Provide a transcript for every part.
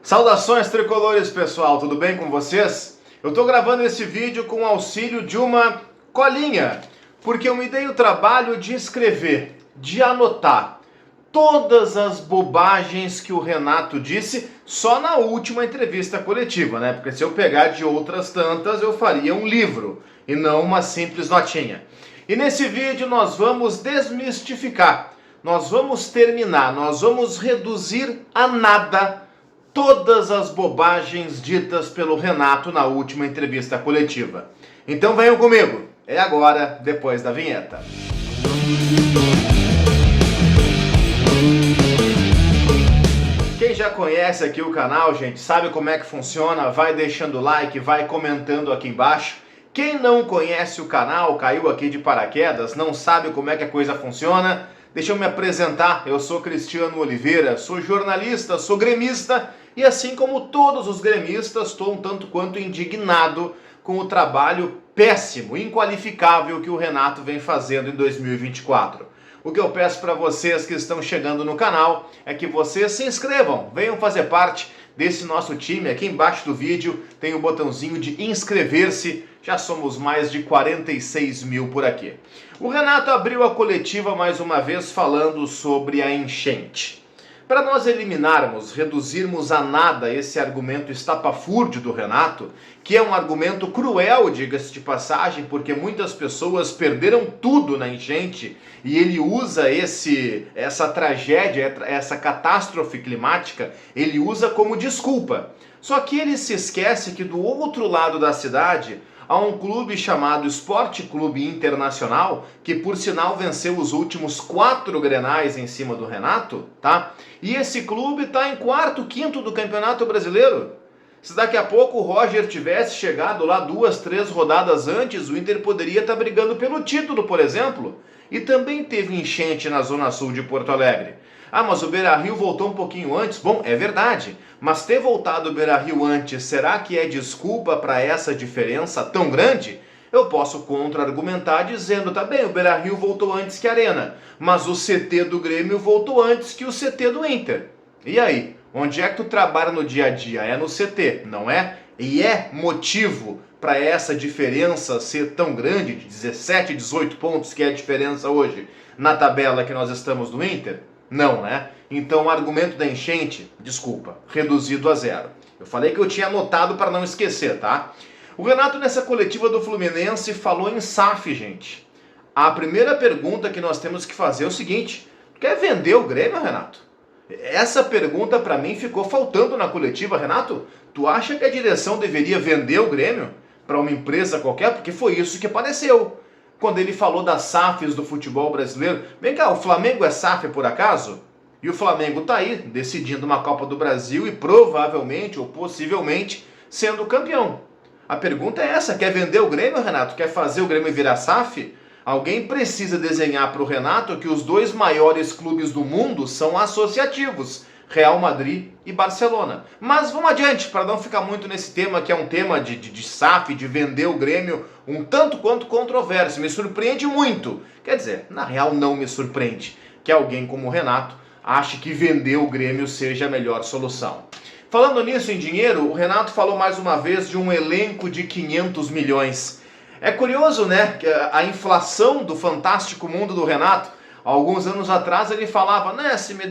Saudações tricolores, pessoal, tudo bem com vocês? Eu tô gravando esse vídeo com o auxílio de uma colinha, porque eu me dei o trabalho de escrever, de anotar todas as bobagens que o Renato disse só na última entrevista coletiva, né? Porque se eu pegar de outras tantas, eu faria um livro e não uma simples notinha. E nesse vídeo nós vamos desmistificar, nós vamos terminar, nós vamos reduzir a nada todas as bobagens ditas pelo Renato na última entrevista coletiva. Então venham comigo, é agora, depois da vinheta. Quem já conhece aqui o canal, gente, sabe como é que funciona, vai deixando o like, vai comentando aqui embaixo. Quem não conhece o canal, caiu aqui de paraquedas, não sabe como é que a coisa funciona, deixa eu me apresentar. Eu sou Cristiano Oliveira, sou jornalista, sou gremista e assim como todos os gremistas, estou um tanto quanto indignado com o trabalho péssimo, inqualificável que o Renato vem fazendo em 2024. O que eu peço para vocês que estão chegando no canal é que vocês se inscrevam, venham fazer parte desse nosso time. Aqui embaixo do vídeo tem o botãozinho de inscrever-se, já somos mais de 46 mil por aqui. O Renato abriu a coletiva mais uma vez falando sobre a enchente. Para nós eliminarmos, reduzirmos a nada esse argumento estapafúrdio do Renato, que é um argumento cruel, diga-se de passagem, porque muitas pessoas perderam tudo na enchente e ele usa essa tragédia, essa catástrofe climática, ele usa como desculpa. Só que ele se esquece que do outro lado da cidade há um clube chamado Esporte Clube Internacional, que por sinal venceu os últimos 4 Grenais em cima do Renato, tá? E esse clube está em quarto, quinto do Campeonato Brasileiro. Se daqui a pouco o Roger tivesse chegado lá 2, 3 rodadas antes, o Inter poderia estar brigando pelo título, por exemplo. E também teve enchente na Zona Sul de Porto Alegre. Ah, mas o Beira-Rio voltou um pouquinho antes. Bom, é verdade, mas ter voltado o Beira-Rio antes, será que é desculpa para essa diferença tão grande? Eu posso contra-argumentar dizendo, tá bem, o Beira-Rio voltou antes que a Arena, mas o CT do Grêmio voltou antes que o CT do Inter. E aí, onde é que tu trabalha no dia a dia? É no CT, não é? E é motivo para essa diferença ser tão grande, de 17, 18 pontos, que é a diferença hoje na tabela que nós estamos no Inter? Não, né? Então o argumento da enchente, desculpa, reduzido a zero. Eu falei que eu tinha anotado para não esquecer, tá? O Renato nessa coletiva do Fluminense falou em SAF, gente. A primeira pergunta que nós temos que fazer é o seguinte: quer vender o Grêmio, Renato? Essa pergunta para mim ficou faltando na coletiva. Renato, tu acha que a direção deveria vender o Grêmio para uma empresa qualquer? Porque foi isso que apareceu quando ele falou das SAFs do futebol brasileiro. Vem cá, o Flamengo é SAF por acaso? E o Flamengo tá aí, decidindo uma Copa do Brasil e provavelmente ou possivelmente sendo campeão. A pergunta é essa: quer vender o Grêmio, Renato? Quer fazer o Grêmio virar SAF? Alguém precisa desenhar para o Renato que os 2 maiores clubes do mundo são associativos, Real Madrid e Barcelona. Mas vamos adiante, para não ficar muito nesse tema, que é um tema de SAF, de vender o Grêmio, um tanto quanto controverso. Me surpreende muito. Quer dizer, na real não me surpreende que alguém como o Renato ache que vender o Grêmio seja a melhor solução. Falando nisso em dinheiro, o Renato falou mais uma vez de um elenco de 500 milhões. É curioso, né, que a inflação do fantástico mundo do Renato, alguns anos atrás ele falava, né, se me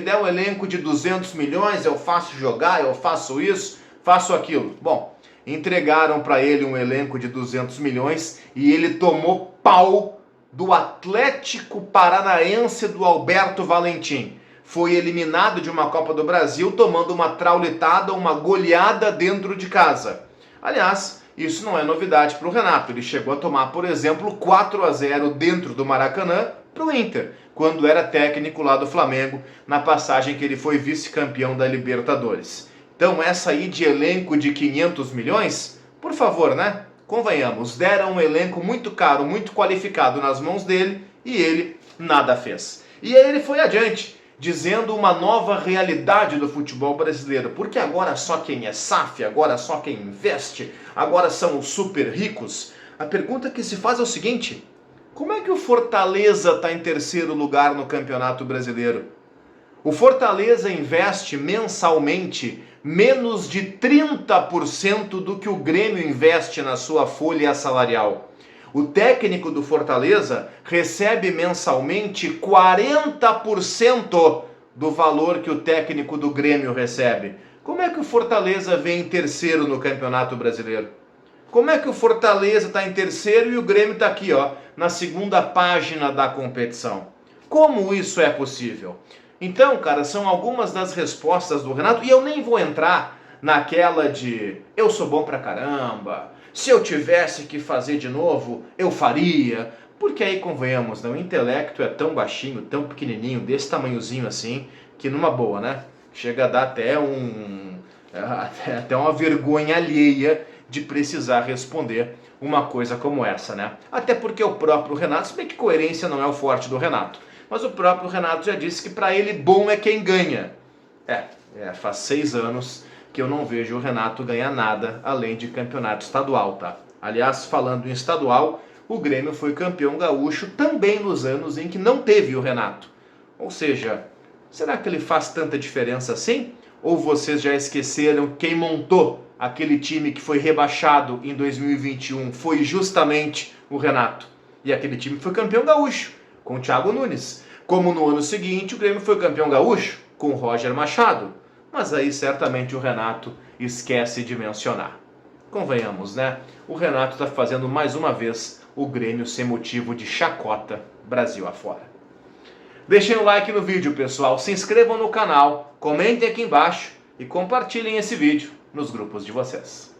der um elenco de 200 milhões, eu faço jogar, eu faço isso, faço aquilo. Bom, entregaram para ele um elenco de 200 milhões e ele tomou pau do Atlético Paranaense do Alberto Valentim. Foi eliminado de uma Copa do Brasil tomando uma traulitada, uma goleada dentro de casa. Aliás, isso não é novidade para o Renato. Ele chegou a tomar, por exemplo, 4-0 dentro do Maracanã para o Inter, quando era técnico lá do Flamengo, na passagem que ele foi vice-campeão da Libertadores. Então essa aí de elenco de 500 milhões, por favor, né? Convenhamos, deram um elenco muito caro, muito qualificado nas mãos dele e ele nada fez. E aí ele foi adiante, dizendo uma nova realidade do futebol brasileiro, porque agora só quem é SAF, agora só quem investe, agora são os super ricos. A pergunta que se faz é o seguinte: como é que o Fortaleza está em 3º lugar no Campeonato Brasileiro? O Fortaleza investe mensalmente menos de 30% do que o Grêmio investe na sua folha salarial. O técnico do Fortaleza recebe mensalmente 40% do valor que o técnico do Grêmio recebe. Como é que o Fortaleza vem em terceiro no Campeonato Brasileiro? Como é que o Fortaleza está em terceiro e o Grêmio está aqui, ó, na segunda página da competição? Como isso é possível? Então, cara, são algumas das respostas do Renato, e eu nem vou entrar naquela de eu sou bom pra caramba, se eu tivesse que fazer de novo, eu faria, porque aí convenhamos, né? O intelecto é tão baixinho, tão pequenininho, desse tamanhozinho assim, que numa boa, né? Chega a dar até uma vergonha alheia de precisar responder uma coisa como essa, né? Até porque o próprio Renato, se bem que coerência não é o forte do Renato, mas o próprio Renato já disse que para ele bom é quem ganha. Faz 6 anos que eu não vejo o Renato ganhar nada além de campeonato estadual, tá? Aliás, falando em estadual, o Grêmio foi campeão gaúcho também nos anos em que não teve o Renato. Ou seja, será que ele faz tanta diferença assim? Ou vocês já esqueceram quem montou aquele time que foi rebaixado em 2021? Foi justamente o Renato. E aquele time foi campeão gaúcho, com o Thiago Nunes. Como no ano seguinte o Grêmio foi campeão gaúcho, com o Roger Machado. Mas aí certamente o Renato esquece de mencionar. Convenhamos, né? O Renato está fazendo mais uma vez o Grêmio ser motivo de chacota Brasil afora. Deixem o like no vídeo, pessoal, se inscrevam no canal, comentem aqui embaixo e compartilhem esse vídeo nos grupos de vocês.